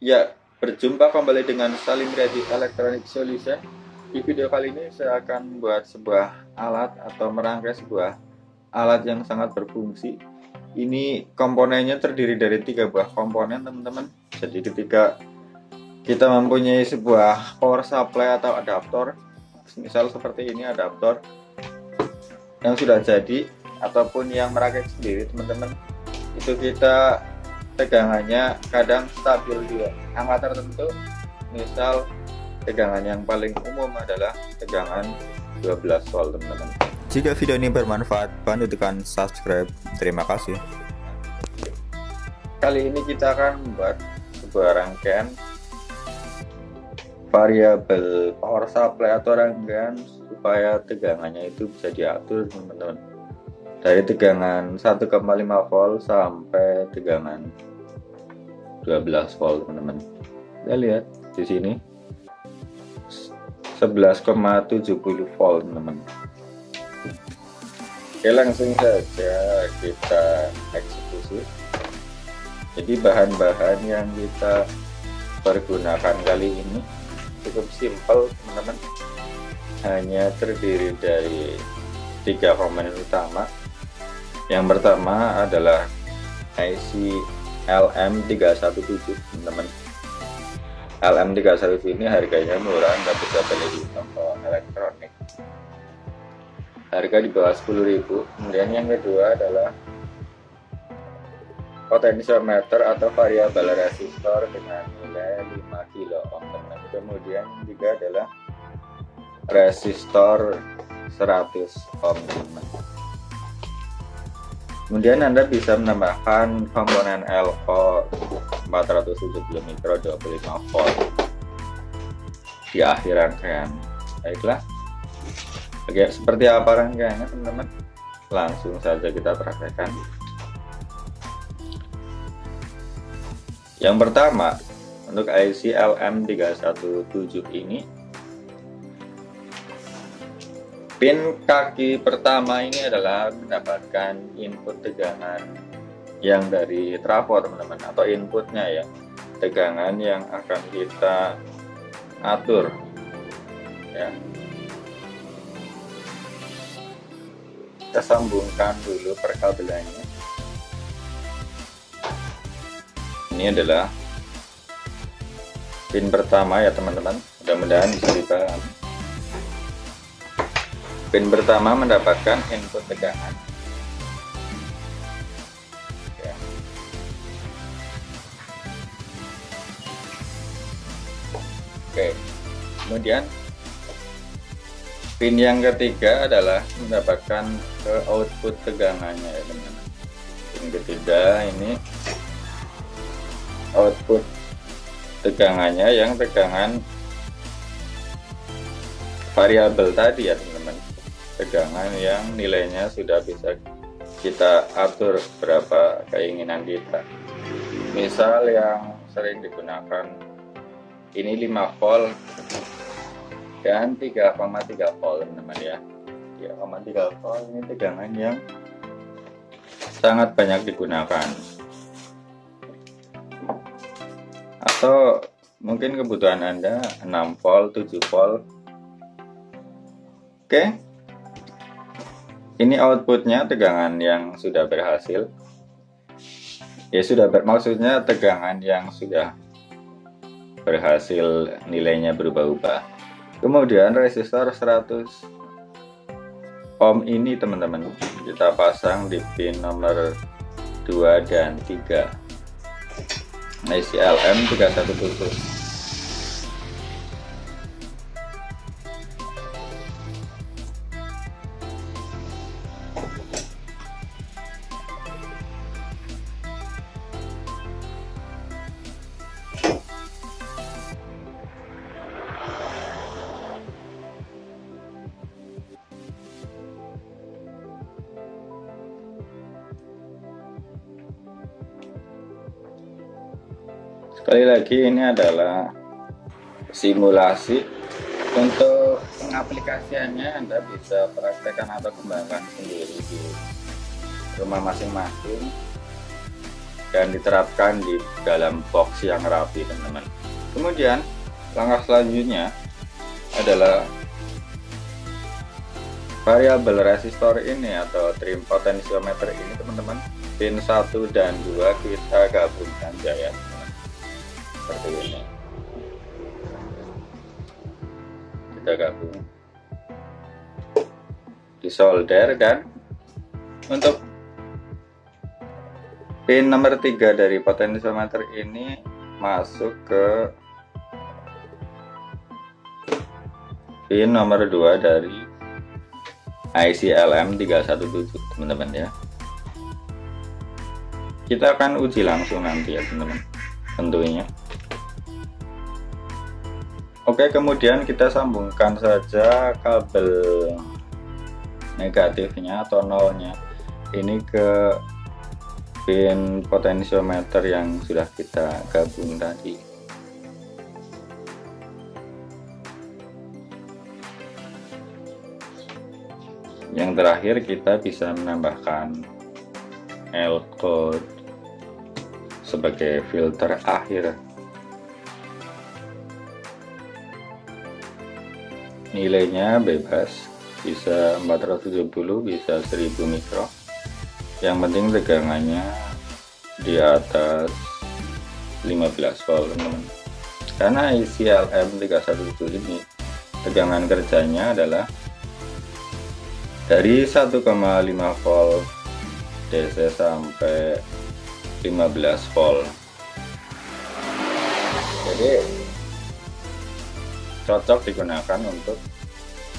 Ya, berjumpa kembali dengan Salim Riyadi Electronic Solution. Di video kali ini saya akan membuat sebuah alat atau merangkai sebuah alat yang sangat berfungsi. Ini komponennya terdiri dari 3 buah komponen, teman-teman. Jadi ketika kita mempunyai sebuah power supply atau adaptor, misal seperti ini adaptor yang sudah jadi ataupun yang merakit sendiri, teman-teman, itu kita tegangannya kadang stabil di angka tertentu. Misal tegangan yang paling umum adalah tegangan 12 volt, teman-teman. Jika video ini bermanfaat, bantu tekan subscribe. Terima kasih. Kali ini kita akan membuat sebuah rangkaian variabel power supply atau rangkaian supaya tegangannya itu bisa diatur, teman-teman, dari tegangan 1,5 volt sampai tegangan 12 volt, teman-teman. Kita lihat di sini 11,70 volt, teman-teman. Oke, langsung saja kita eksekusi. Jadi bahan-bahan yang kita pergunakan kali ini cukup simpel, teman-teman. Hanya terdiri dari 3 komponen utama. Yang pertama adalah IC LM317, teman-teman. LM317 ini harganya murah, nggak bisa beli di toko elektronik. Harga di bawah 10.000. Kemudian yang kedua adalah potensiometer atau variabel resistor dengan nilai 5 kilo ohm, teman-teman. Kemudian yang ketiga adalah resistor 100 ohm, teman-teman. Kemudian Anda bisa menambahkan komponen LO 470 mikro 25 volt di akhir rangkaian. Baiklah, oke, seperti apa rangkaiannya, teman-teman? Langsung saja kita praktekkan. Yang pertama, untuk IC LM317 ini, pin kaki pertama ini adalah mendapatkan input tegangan yang dari trafo, teman-teman, atau inputnya ya, tegangan yang akan kita atur ya. Kita sambungkan dulu perkabelannya. Ini adalah pin pertama ya, teman-teman, mudah-mudahan bisa dipahami. Pin pertama mendapatkan input tegangan ya. Oke, kemudian pin yang ketiga adalah mendapatkan ke output tegangannya ya, teman-teman. Pin ketiga ini output tegangannya yang tegangan variabel tadi ya, teman-teman. Tegangan yang nilainya sudah bisa kita atur berapa keinginan kita. Misal yang sering digunakan ini 5 volt dan 3,3 volt, teman-teman ya. 3,3 volt ini tegangan yang sangat banyak digunakan. Atau mungkin kebutuhan Anda 6 volt, 7 volt. Oke. Ini outputnya tegangan yang sudah berhasil. Ya sudah maksudnya tegangan yang sudah berhasil nilainya berubah-ubah. Kemudian resistor 100 ohm ini, teman-teman, kita pasang di pin nomor 2 dan 3 IC LM317. Sekali lagi, ini adalah simulasi. Untuk pengaplikasiannya Anda bisa praktekkan atau kembangkan sendiri di rumah masing-masing. dan diterapkan di dalam box yang rapi, teman-teman. Kemudian langkah selanjutnya adalah variabel resistor ini atau trim potentiometer ini, teman-teman, pin 1 dan 2 kita gabungkan saja ya, teman-teman. Seperti ini kita gabung, disolder, dan untuk pin nomor 3 dari potentiometer ini masuk ke pin nomor 2 dari IC LM317, teman-teman ya. Kita akan uji langsung nanti ya, teman-teman, tentunya. Oke, kemudian kita sambungkan saja kabel negatifnya atau nolnya ini ke pin potentiometer yang sudah kita gabung tadi. Yang terakhir kita bisa menambahkan L-code sebagai filter akhir. Nilainya bebas, bisa 470, bisa 1000 mikro. Yang penting tegangannya di atas 15 volt, teman-teman. Karena IC LM317 ini tegangan kerjanya adalah dari 1,5 volt DC sampai 15 volt. Jadi cocok digunakan untuk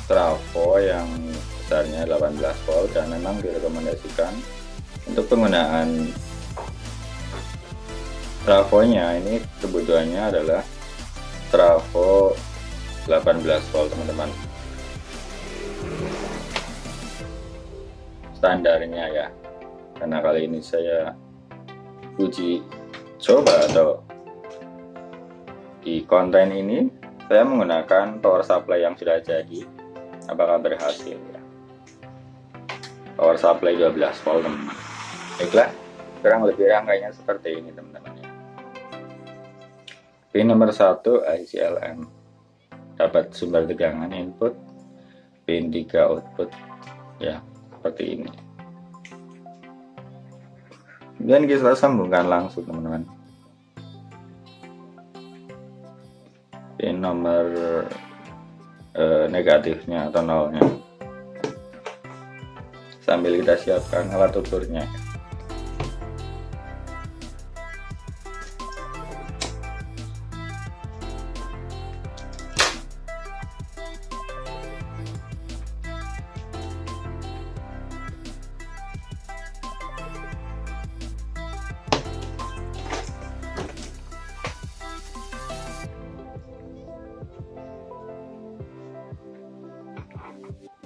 trafo yang besarnya 18 volt, dan memang direkomendasikan untuk penggunaan trafonya ini kebutuhannya adalah trafo 18 volt, teman-teman, standarnya ya. Karena kali ini saya uji coba atau di konten ini saya menggunakan power supply yang sudah jadi, apakah berhasil ya. Power supply 12 volt, teman-teman. Baiklah, kurang lebih rangkaiannya seperti ini, teman-teman ya. Pin nomor 1 ICLM dapat sumber tegangan input, pin 3 output ya, seperti ini. Dan kita sambungkan langsung, teman-teman. Pin nomor negatifnya atau nolnya, sambil kita siapkan alat ukurnya.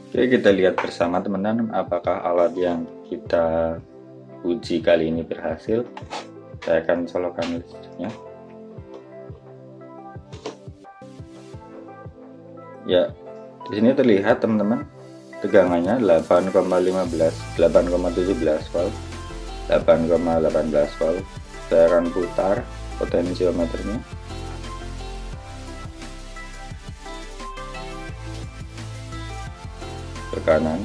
Oke, kita lihat bersama, teman-teman, apakah alat yang kita uji kali ini berhasil. Saya akan colokkan listriknya. Ya, di sini terlihat, teman-teman, tegangannya 8,17 volt, 8,18 volt. Saya akan putar potentiometernya. Ke kanan,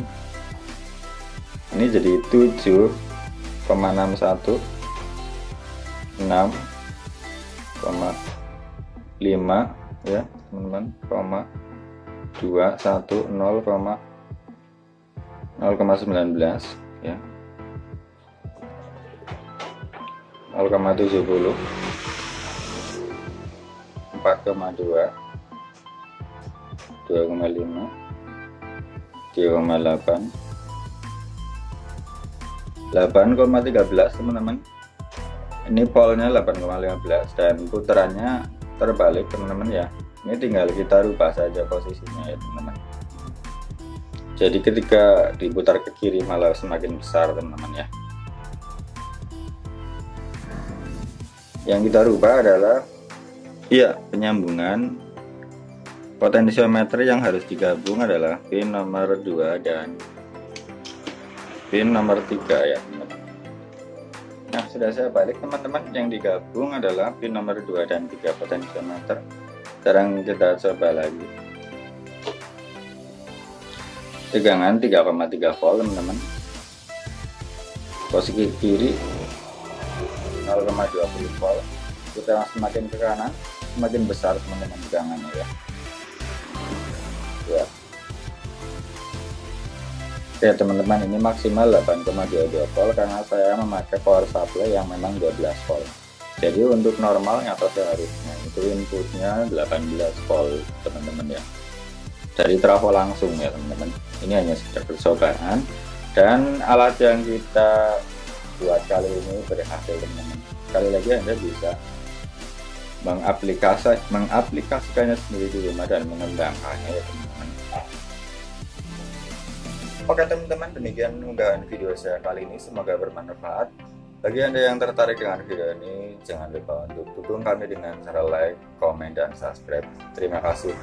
ini jadi 7,61, 6,5 ya, teman-teman, 0,210,0,19 ya, 0,70, 4,2, 2,5, 3,8, 8,13, teman-teman. Ini polnya 8,15 dan putarannya terbalik, teman-teman ya. Ini tinggal kita rubah saja posisinya ya, teman-teman. Jadi ketika diputar ke kiri malah semakin besar, teman-teman ya. Yang kita rubah adalah ya, penyambungan potentiometer yang harus digabung adalah pin nomor 2 dan pin nomor 3 ya, teman-teman. Nah, sudah saya balik teman-teman. Yang digabung adalah pin nomor 2 dan 3 potensiometer. Sekarang kita coba lagi. Tegangan 3,3 volt teman-teman. Posisi kiri 0,20 volt. Kita semakin ke kanan semakin besar teman-teman tegangannya ya. Oke teman-teman, ini maksimal 8,22 volt karena saya memakai power supply yang memang 12 volt. Jadi untuk normalnya atau seharusnya itu inputnya 18 volt teman-teman ya, dari trafo langsung ya teman-teman. Ini hanya sekedar percobaan dan alat yang kita buat kali ini berhasil teman-teman. Sekali lagi Anda bisa mengaplikasikannya sendiri di rumah dan mengembangkannya ya teman-teman. Oke teman-teman, demikian unggahan video saya kali ini, semoga bermanfaat. Bagi Anda yang tertarik dengan video ini, jangan lupa untuk dukung kami dengan cara like, komen, dan subscribe. Terima kasih.